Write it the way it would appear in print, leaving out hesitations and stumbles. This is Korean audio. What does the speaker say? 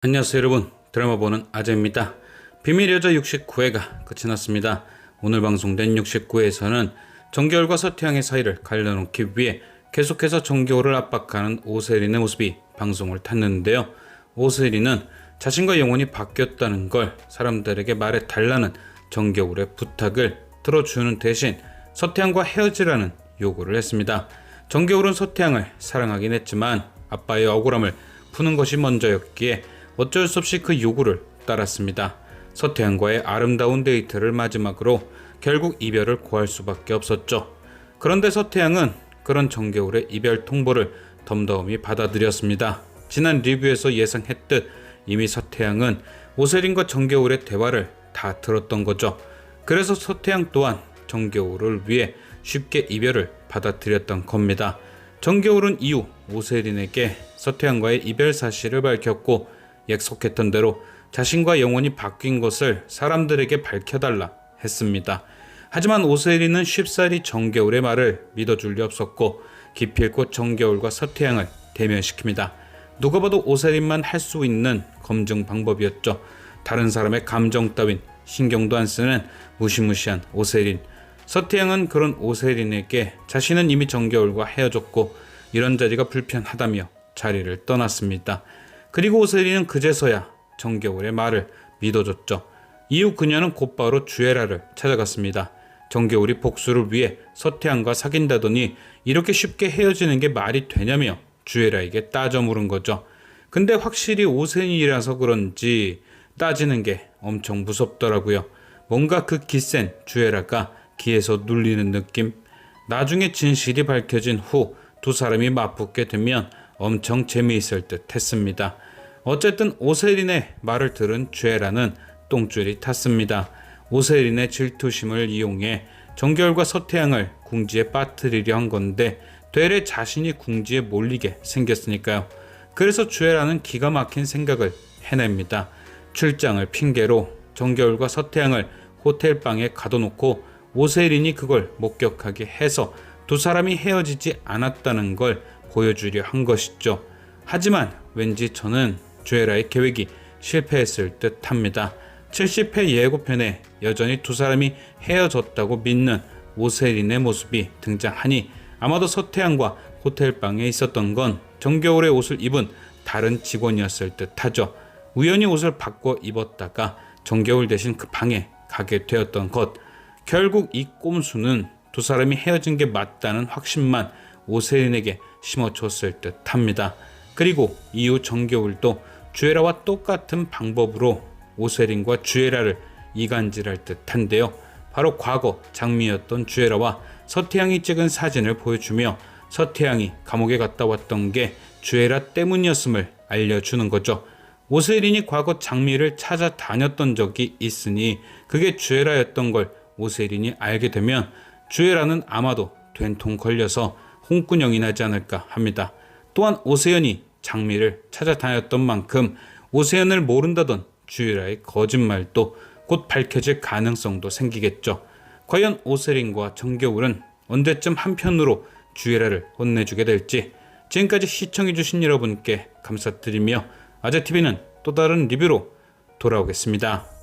안녕하세요 여러분, 드라마 보는 아재입니다. 비밀여자 69회가 끝이 났습니다. 오늘 방송된 69회에서는 정겨울과 서태양의 사이를 갈라놓기 위해 계속해서 정겨울을 압박하는 오세린의 모습이 방송을 탔는데요. 오세린은 자신과 영혼이 바뀌었다는 걸 사람들에게 말해달라는 정겨울의 부탁을 들어주는 대신 서태양과 헤어지라는 요구를 했습니다. 정겨울은 서태양을 사랑하긴 했지만 아빠의 억울함을 푸는 것이 먼저였기에 어쩔 수 없이 그 요구를 따랐습니다. 서태양과의 아름다운 데이트를 마지막으로 결국 이별을 고할 수밖에 없었죠. 그런데 서태양은 그런 정겨울의 이별 통보를 덤덤히 받아들였습니다. 지난 리뷰에서 예상했듯 이미 서태양은 오세린과 정겨울의 대화를 다 들었던 거죠. 그래서 서태양 또한 정겨울을 위해 쉽게 이별을 받아들였던 겁니다. 정겨울은 이후 오세린에게 서태양과의 이별 사실을 밝혔고 약속했던 대로 자신과 영혼이 바뀐 것을 사람들에게 밝혀달라 했습니다. 하지만 오세린은 쉽사리 정겨울의 말을 믿어줄 리 없었고 기필코 정겨울과 서태양을 대면시킵니다. 누가 봐도 오세린만 할 수 있는 검증 방법이었죠. 다른 사람의 감정 따윈 신경도 안 쓰는 무시무시한 오세린. 서태양은 그런 오세린에게 자신은 이미 정겨울과 헤어졌고 이런 자리가 불편하다며 자리를 떠났습니다. 그리고 오세린은 그제서야 정겨울의 말을 믿어줬죠. 이후 그녀는 곧바로 주애라를 찾아갔습니다. 정겨울이 복수를 위해 서태양과 사귄다더니 이렇게 쉽게 헤어지는 게 말이 되냐며 주애라에게 따져 물은 거죠. 근데 확실히 오세린이라서 그런지 따지는 게 엄청 무섭더라고요. 뭔가 그 기센 주애라가 귀에서 눌리는 느낌. 나중에 진실이 밝혀진 후 두 사람이 맞붙게 되면 엄청 재미있을 듯 했습니다. 어쨌든 오세린의 말을 들은 주애라는 똥줄이 탔습니다. 오세린의 질투심을 이용해 정겨울과 서태양을 궁지에 빠뜨리려 한 건데 되레 자신이 궁지에 몰리게 생겼으니까요. 그래서 주애라는 기가 막힌 생각을 해냅니다. 출장을 핑계로 정겨울과 서태양을 호텔방에 가둬놓고 오세린이 그걸 목격하게 해서 두 사람이 헤어지지 않았다는 걸 보여주려 한 것이죠. 하지만 왠지 저는 주애라의 계획이 실패했을 듯 합니다. 70회 예고편에 여전히 두 사람이 헤어졌다고 믿는 오세린의 모습이 등장하니 아마도 서태양과 호텔방에 있었던 건 정겨울의 옷을 입은 다른 직원이었을 듯 하죠. 우연히 옷을 바꿔 입었다가 정겨울 대신 그 방에 가게 되었던 것. 결국 이 꼼수는 두 사람이 헤어진 게 맞다는 확신만 오세린에게 심어줬을 듯 합니다. 그리고 이후 정겨울도 주애라와 똑같은 방법으로 오세린과 주애라를 이간질할 듯한데요. 바로 과거 장미였던 주애라와 서태양이 찍은 사진을 보여주며 서태양이 감옥에 갔다 왔던 게 주애라 때문이었음을 알려주는 거죠. 오세린이 과거 장미를 찾아다녔던 적이 있으니 그게 주애라였던 걸 오세린이 알게 되면 주애라는 아마도 된통 걸려서 홍군형이 나지 않을까 합니다. 또한 오세연이 장미를 찾아다녔던 만큼 오세연을 모른다던 주애라의 거짓말도 곧 밝혀질 가능성도 생기겠죠. 과연 오세린과 정겨울은 언제쯤 한편으로 주애라를 혼내주게 될지. 지금까지 시청해주신 여러분께 감사드리며 아재TV는 또 다른 리뷰로 돌아오겠습니다.